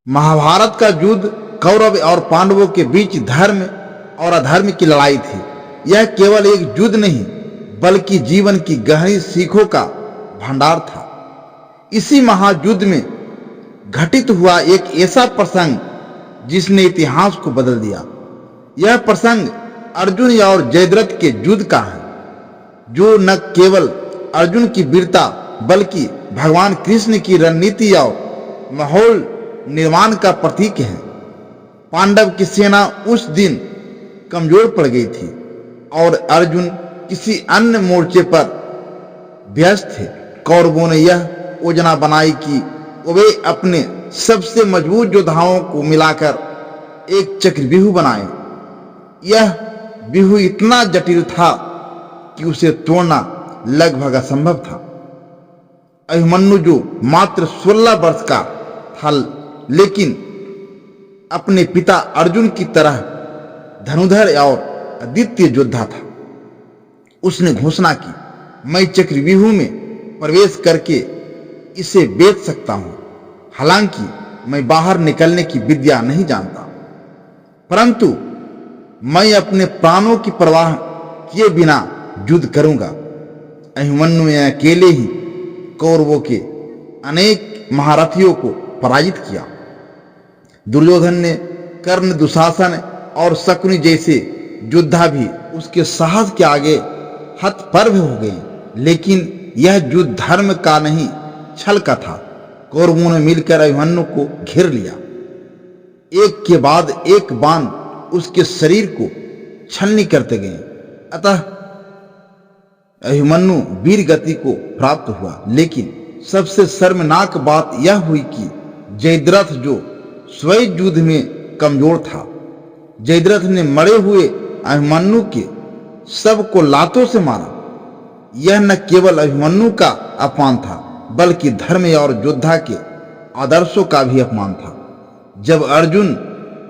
महाभारत का युद्ध कौरव और पांडवों के बीच धर्म और अधर्म की लड़ाई थी। यह केवल एक युद्ध नहीं बल्कि जीवन की गहरी सीखों का भंडार था। इसी महायुद्ध में घटित हुआ एक ऐसा प्रसंग जिसने इतिहास को बदल दिया। यह प्रसंग अर्जुन और जयद्रथ के युद्ध का है, जो न केवल अर्जुन की वीरता बल्कि भगवान कृष्ण की रणनीति और माहौल निर्माण का प्रतीक है। पांडव की सेना उस दिन कमजोर पड़ गई थी और अर्जुन किसी अन्य मोर्चे पर व्यस्त थे। कौरवों ने यह योजना बनाई कि वे अपने सबसे मजबूत योद्धाओं को मिलाकर एक चक्रव्यूह बनाए। यह व्यूह इतना जटिल था कि उसे तोड़ना लगभग असंभव था। अभिमन्यु, जो मात्र 16 वर्ष का था, लेकिन अपने पिता अर्जुन की तरह धनुधर और अद्वितीय योद्धा था, उसने घोषणा की, मैं चक्रव्यूह में प्रवेश करके इसे बेच सकता हूं। हालांकि मैं बाहर निकलने की विद्या नहीं जानता, परंतु मैं अपने प्राणों की परवाह किए बिना युद्ध करूंगा। अभिमन्यु ने अकेले ही कौरवों के अनेक महारथियों को पराजित किया। दुर्योधन ने कर्ण, दुशासन और शकुनि जैसे योद्धा भी उसके साहस के आगे हतप्रभ हो गए। लेकिन यह युद्ध धर्म का नहीं, छल का था। कौरवों ने मिलकर अभिमन्यु को घेर लिया। एक के बाद एक बाण उसके शरीर को छलनी करते गए। अतः अभिमन्यु वीर गति को प्राप्त हुआ। लेकिन सबसे शर्मनाक बात यह हुई कि जयद्रथ, जो स्वयं युद्ध में कमजोर था, जयद्रथ ने मरे हुए अभिमन्यु के सब को लातों से मारा। यह न केवल अभिमन्यु का अपमान था बल्कि धर्म और योद्धा के आदर्शों का भी अपमान था। जब अर्जुन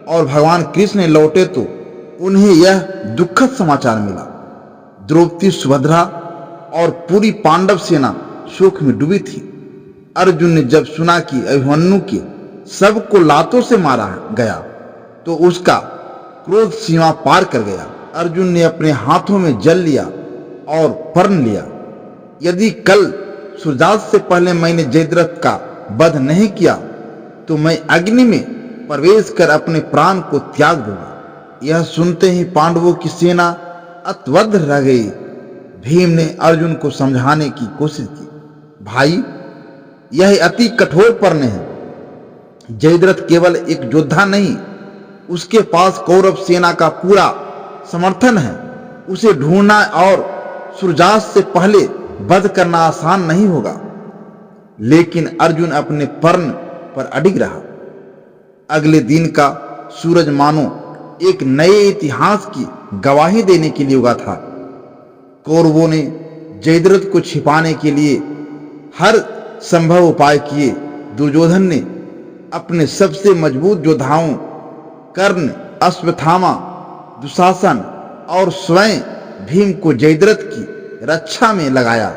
और भगवान कृष्ण लौटे तो उन्हें यह दुखद समाचार मिला। द्रौपदी, सुभद्रा और पूरी पांडव सेना शोक में डूबी थी। अर्जुन ने जब सुना कि अभिमन्यु के सब को लातों से मारा गया तो उसका क्रोध सीमा पार कर गया। अर्जुन ने अपने हाथों में जल लिया और प्रण लिया, यदि कल सूर्यास्त से पहले मैंने जयद्रथ का वध नहीं किया तो मैं अग्नि में प्रवेश कर अपने प्राण को त्याग दूंगा। यह सुनते ही पांडवों की सेना अतवद्ध रह गई। भीम ने अर्जुन को समझाने की कोशिश की, भाई, यह अति कठोर प्रण है। जयद्रथ केवल एक योद्धा नहीं, उसके पास कौरव सेना का पूरा समर्थन है। उसे ढूंढना और सूर्यास्त से पहले वध करना आसान नहीं होगा। लेकिन अर्जुन अपने प्रण पर अडिग रहा। अगले दिन का सूरज मानो एक नए इतिहास की गवाही देने के लिए उगा था। कौरवों ने जयद्रथ को छिपाने के लिए हर संभव उपाय किए। दुर्योधन ने अपने सबसे मजबूत योद्धाओं कर्ण, अश्वत्थामा, दुशासन और स्वयं भीम को जयद्रथ की रक्षा में लगाया।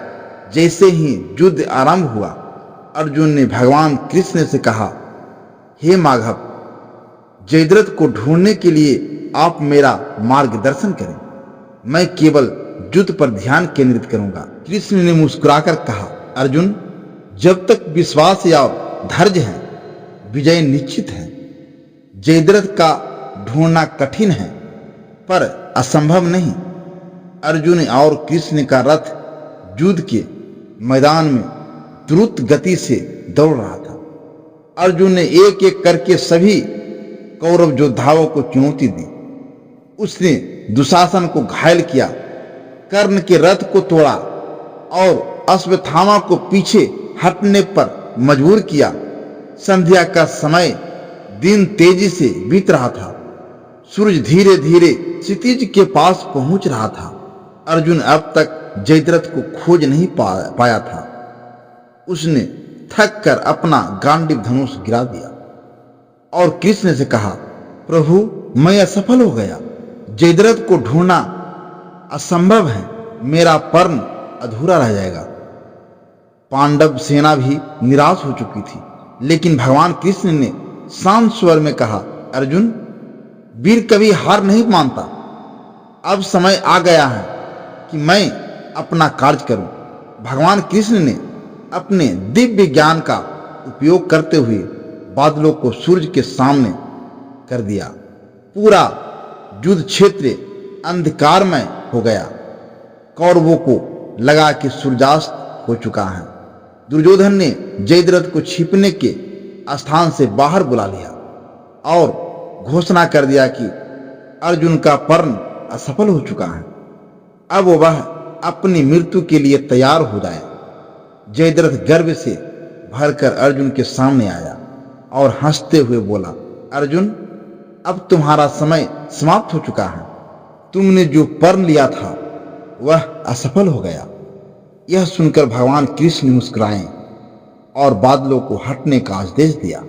जैसे ही युद्ध आरंभ हुआ, अर्जुन ने भगवान कृष्ण से कहा, हे माधव, जयद्रथ को ढूंढने के लिए आप मेरा मार्गदर्शन करें। मैं केवल युद्ध पर ध्यान केंद्रित करूंगा। कृष्ण ने मुस्कुराकर कहा, अर्जुन, जब तक विश्वास या धैर्य है, विजय निश्चित है। जयद्रथ का ढूंढना कठिन है पर असंभव नहीं। अर्जुन और कृष्ण का रथ युद्ध के मैदान में द्रुत गति से दौड़ रहा था। अर्जुन ने एक एक करके सभी कौरव योद्धाओं को चुनौती दी। उसने दुशासन को घायल किया, कर्ण के रथ को तोड़ा और अश्वत्थामा को पीछे हटने पर मजबूर किया। संध्या का समय, दिन तेजी से बीत रहा था। सूरज धीरे धीरे क्षितिज के पास पहुंच रहा था। अर्जुन अब तक जयद्रथ को खोज नहीं पाया था। उसने थक कर अपना गांडीव धनुष गिरा दिया और कृष्ण से कहा, प्रभु, मैं असफल हो गया। जयद्रथ को ढूंढना असंभव है। मेरा प्रण अधूरा रह जाएगा। पांडव सेना भी निराश हो चुकी थी, लेकिन भगवान कृष्ण ने शांत स्वर में कहा, अर्जुन, वीर कभी हार नहीं मानता। अब समय आ गया है कि मैं अपना कार्य करूं। भगवान कृष्ण ने अपने दिव्य ज्ञान का उपयोग करते हुए बादलों को सूर्य के सामने कर दिया। पूरा युद्ध क्षेत्र अंधकारमय हो गया। कौरवों को लगा कि सूर्यास्त हो चुका है। दुर्योधन ने जयद्रथ को छिपने के स्थान से बाहर बुला लिया और घोषणा कर दिया कि अर्जुन का पर्ण असफल हो चुका है। अब वह अपनी मृत्यु के लिए तैयार हो जाए। जयद्रथ गर्व से भरकर अर्जुन के सामने आया और हंसते हुए बोला, अर्जुन, अब तुम्हारा समय समाप्त हो चुका है। तुमने जो पर्ण लिया था वह असफल हो गया। यह सुनकर भगवान कृष्ण मुस्कुराए और बादलों को हटने का आदेश दिया।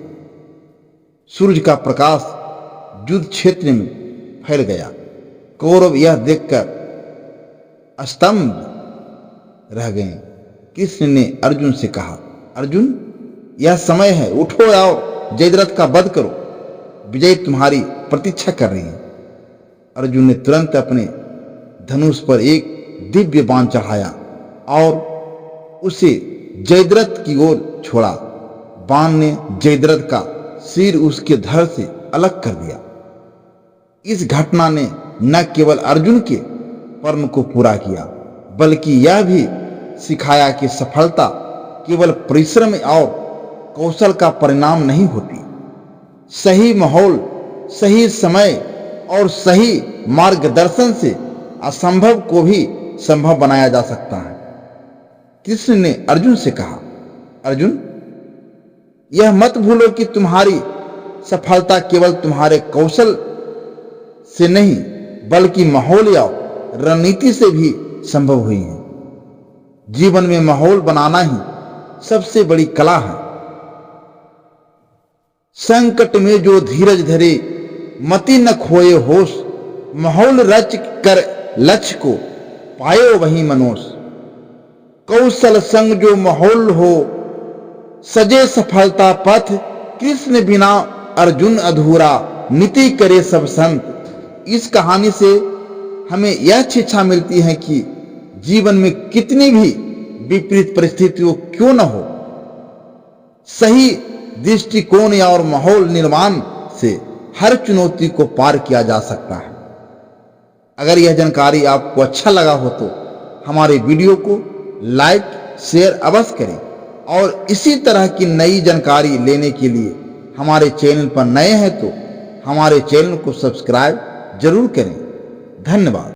सूर्य का प्रकाश युद्ध क्षेत्र में फैल गया। कौरव यह देखकर स्तंभ रह गए। कृष्ण ने अर्जुन से कहा, अर्जुन, यह समय है, उठो और जयद्रथ का वध करो। विजय तुम्हारी प्रतीक्षा कर रही है। अर्जुन ने तुरंत अपने धनुष पर एक दिव्य बाण चढ़ाया और उसे जयद्रथ की ओर छोड़ा। बाण ने जयद्रथ का सिर उसके धड़ से अलग कर दिया। इस घटना ने न केवल अर्जुन के पर्ण को पूरा किया, बल्कि यह भी सिखाया कि सफलता केवल परिश्रम और कौशल का परिणाम नहीं होती। सही माहौल, सही समय और सही मार्गदर्शन से असंभव को भी संभव बनाया जा सकता है। कृष्ण ने अर्जुन से कहा, अर्जुन, यह मत भूलो कि तुम्हारी सफलता केवल तुम्हारे कौशल से नहीं, बल्कि माहौल या रणनीति से भी संभव हुई है। जीवन में माहौल बनाना ही सबसे बड़ी कला है। संकट में जो धीरज धरे, मति न खोए होश, माहौल रच कर लक्ष्य को पायो वही मनोष। कौशल संग जो माहौल हो, सजे सफलता पथ, कृष्ण बिना अर्जुन अधूरा, नीति करे सब संत। इस कहानी से हमें यह शिक्षा मिलती है कि जीवन में कितनी भी विपरीत परिस्थितियों क्यों न हो, सही दृष्टिकोण और माहौल निर्माण से हर चुनौती को पार किया जा सकता है। अगर यह जानकारी आपको अच्छा लगा हो तो हमारे वीडियो को लाइक शेयर अवश्य करें और इसी तरह की नई जानकारी लेने के लिए हमारे चैनल पर नए हैं तो हमारे चैनल को सब्सक्राइब जरूर करें। धन्यवाद।